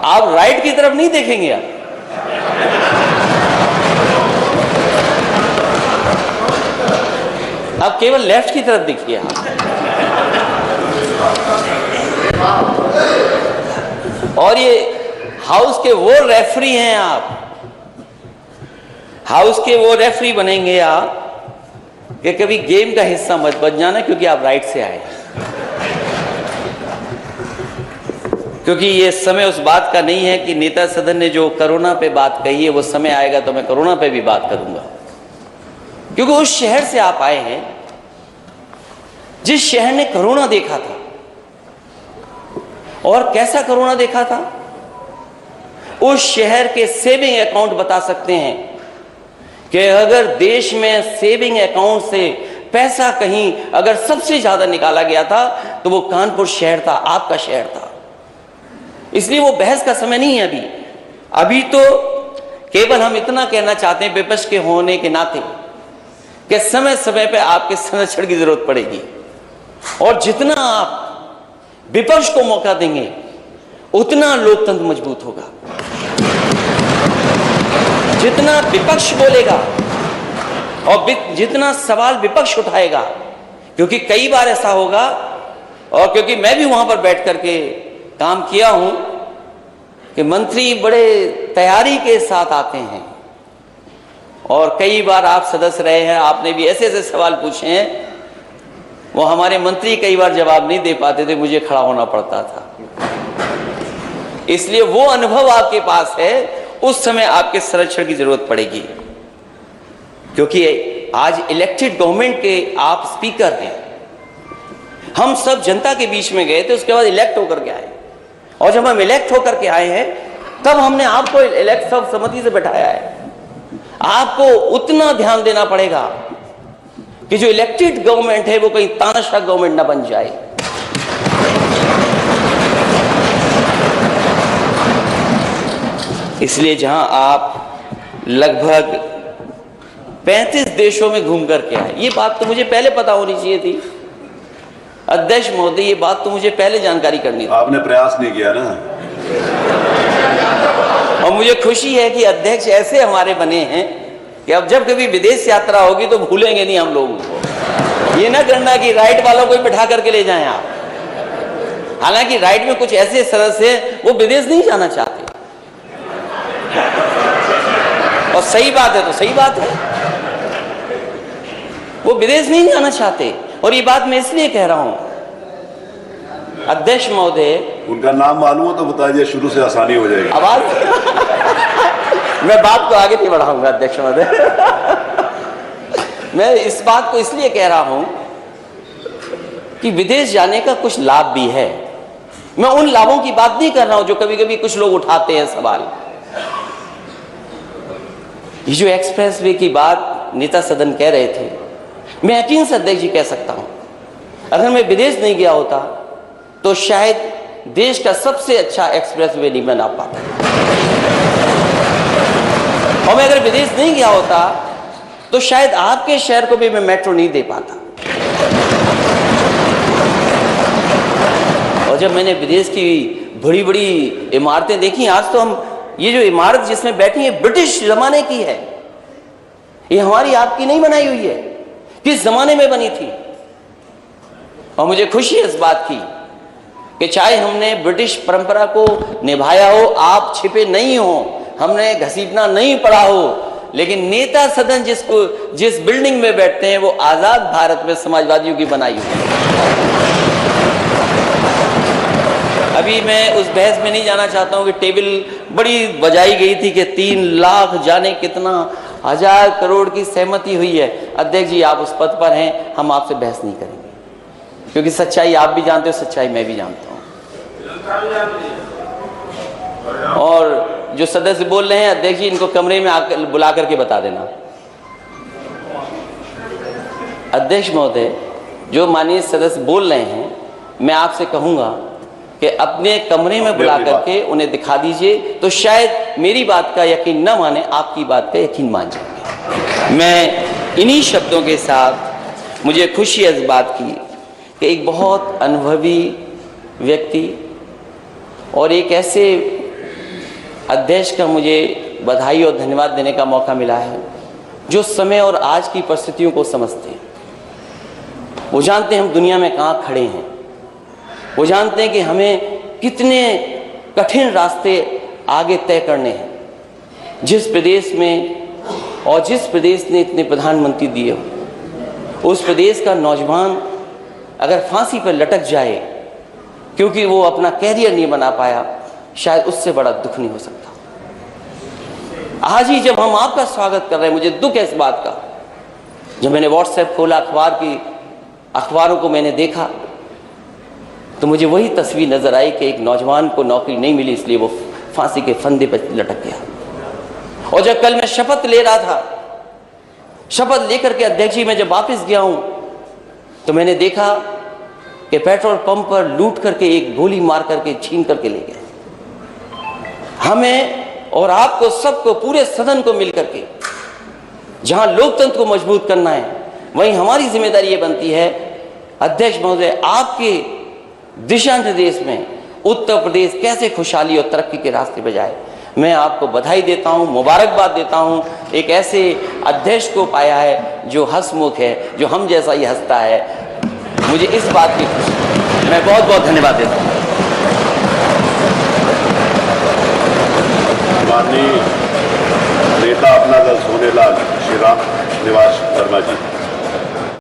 आप राइट की तरफ नहीं देखेंगे, आप केवल लेफ्ट की तरफ देखिए। और ये हाउस के वो रेफरी हैं, आप हाउस के वो रेफरी बनेंगे आप कि कभी गेम का हिस्सा मत बन जाना, क्योंकि आप राइट से आए। क्योंकि ये समय उस बात का नहीं है कि नेता सदन ने जो कोरोना पे बात कही है, वो समय आएगा तो मैं कोरोना पे भी बात करूंगा। क्योंकि उस शहर से आप आए हैं जिस शहर ने कोरोना देखा था। और कैसा कोरोना देखा था, उस शहर के सेविंग अकाउंट बता सकते हैं कि अगर देश में सेविंग अकाउंट से पैसा कहीं अगर सबसे ज्यादा निकाला गया था तो वो कानपुर शहर था, आपका शहर था। इसलिए वो बहस का समय नहीं है अभी तो केवल हम इतना कहना चाहते हैं विपक्ष के होने के नाते कि समय समय पे आपके संरक्षण की जरूरत पड़ेगी। और जितना आप विपक्ष को मौका देंगे उतना लोकतंत्र मजबूत होगा। जितना विपक्ष बोलेगा और जितना सवाल विपक्ष उठाएगा, क्योंकि कई बार ऐसा होगा, और क्योंकि मैं भी वहां पर बैठ करके काम किया हूं कि मंत्री बड़े तैयारी के साथ आते हैं, और कई बार आप सदस्य रहे हैं, आपने भी ऐसे ऐसे सवाल पूछे हैं, वो हमारे मंत्री कई बार जवाब नहीं दे पाते थे, मुझे खड़ा होना पड़ता था। इसलिए वो अनुभव आपके पास है, उस समय आपके संरक्षण की जरूरत पड़ेगी। क्योंकि आज इलेक्टेड गवर्नमेंट के आप स्पीकर हैं। हम सब जनता के बीच में गए थे, उसके बाद इलेक्ट होकर के आए, और जब हम इलेक्ट होकर के आए हैं तब हमने आपको इलेक्ट सब सहमति से बैठाया है। आपको उतना ध्यान देना पड़ेगा कि जो इलेक्टेड गवर्नमेंट है वो कहीं तानाशाह गवर्नमेंट ना बन जाए। इसलिए जहां आप लगभग 35 देशों में घूम करके आए, ये बात तो मुझे पहले पता होनी चाहिए थी अध्यक्ष महोदय, ये बात तो मुझे पहले जानकारी करनी थी। आपने प्रयास नहीं किया ना। और मुझे खुशी है कि अध्यक्ष ऐसे हमारे बने हैं कि अब जब कभी विदेश यात्रा होगी तो भूलेंगे नहीं हम लोगों को। ये ना करना कि राइट वालों को बिठा करके ले जाएं आप। हालांकि राइट में कुछ ऐसे सदस्य हैं वो विदेश नहीं जाना चाहते, और सही बात है तो सही बात है, वो विदेश नहीं जाना चाहते। और ये बात मैं इसलिए कह रहा हूं अध्यक्ष महोदय, उनका नाम मालूम हो तो बता दिया, शुरू से आसानी हो जाएगी। आवाज मैं बात को आगे नहीं बढ़ाऊंगा अध्यक्ष महोदय। मैं इस बात को इसलिए कह रहा हूं कि विदेश जाने का कुछ लाभ भी है। मैं उन लाभों की बात नहीं कर रहा हूं जो कभी कभी कुछ लोग उठाते हैं सवाल। ये जो एक्सप्रेस वे की बात नेता सदन कह रहे थे, मैं यकीन से अध्यक्ष जी कह सकता हूं, अगर मैं विदेश नहीं गया होता तो शायद देश का सबसे अच्छा एक्सप्रेस वे नहीं बना पाता, और मैं अगर विदेश नहीं गया होता तो शायद आपके शहर को भी मैं मेट्रो नहीं दे पाता। और जब मैंने विदेश की बड़ी बड़ी इमारतें देखी, आज तो हम ये जो इमारत जिसमें बैठी है ब्रिटिश जमाने की है, ये हमारी आपकी नहीं बनाई हुई है, किस जमाने में बनी थी। और मुझे खुशी है इस बात की कि चाहे हमने ब्रिटिश परंपरा को निभाया हो, आप छिपे नहीं हो, हमने घसीटना नहीं पड़ा हो, लेकिन नेता सदन जिस बिल्डिंग में बैठते हैं वो आजाद भारत में समाजवादियों की बनाई हुई है। अभी मैं उस बहस में नहीं जाना चाहता हूं कि टेबल बड़ी बजाई गई थी कि 3 लाख जाने कितना 1000 करोड़ की सहमति हुई है। अध्यक्ष जी आप उस पद पर हैं, हम आपसे बहस नहीं करेंगे, क्योंकि सच्चाई आप भी जानते हो, सच्चाई मैं भी जानता हूं। और जो सदस्य बोल रहे हैं अध्यक्ष जी, इनको कमरे में आकर बुला करके बता देना। अध्यक्ष महोदय, जो माननीय सदस्य बोल रहे हैं, मैं आपसे कहूंगा कि अपने कमरे में बुला करके उन्हें दिखा दीजिए, तो शायद मेरी बात का यकीन न माने, आपकी बात का यकीन मान जाएंगे। मैं इन्हीं शब्दों के साथ मुझे खुशी है इस बात की कि एक बहुत अनुभवी व्यक्ति और एक ऐसे अध्यक्ष का मुझे बधाई और धन्यवाद देने का मौका मिला है, जो समय और आज की परिस्थितियों को समझते हैं। वो जानते हैं हम दुनिया में कहाँ खड़े हैं, वो जानते हैं कि हमें कितने कठिन रास्ते आगे तय करने हैं। जिस प्रदेश में और जिस प्रदेश ने इतने प्रधानमंत्री दिए हो, उस प्रदेश का नौजवान अगर फांसी पर लटक जाए क्योंकि वो अपना कैरियर नहीं बना पाया, शायद उससे बड़ा दुख नहीं हो सकता। आज ही जब हम आपका स्वागत कर रहे हैं, मुझे दुख है इस बात का। जब मैंने व्हाट्सएप खोला, अखबारों को मैंने देखा, तो मुझे वही तस्वीर नजर आई कि एक नौजवान को नौकरी नहीं मिली, इसलिए वो फांसी के फंदे पर लटक गया। और जब कल मैं शपथ ले रहा था, शपथ लेकर के अध्यक्ष जी मैं जब वापस गया हूं, तो मैंने देखा कि पेट्रोल पंप पर लूट करके एक गोली मार करके छीन करके ले गए। हमें और आपको सबको, पूरे सदन को मिलकर के जहां लोकतंत्र को मजबूत करना है, वहीं हमारी जिम्मेदारी ये बनती है, अध्यक्ष महोदय, आपके दिशा निर्देश में उत्तर प्रदेश कैसे खुशहाली और तरक्की के रास्ते पर जाए। मैं आपको बधाई देता हूं, मुबारकबाद देता हूं। एक ऐसे अध्यक्ष को पाया है जो हंसमुख है, जो हम जैसा ही हंसता है। मुझे इस बात की खुशी है। मैं बहुत बहुत धन्यवाद देता हूं। माननीय नेता अपना दल सोनेलाल श्री राम निवास शर्मा जी।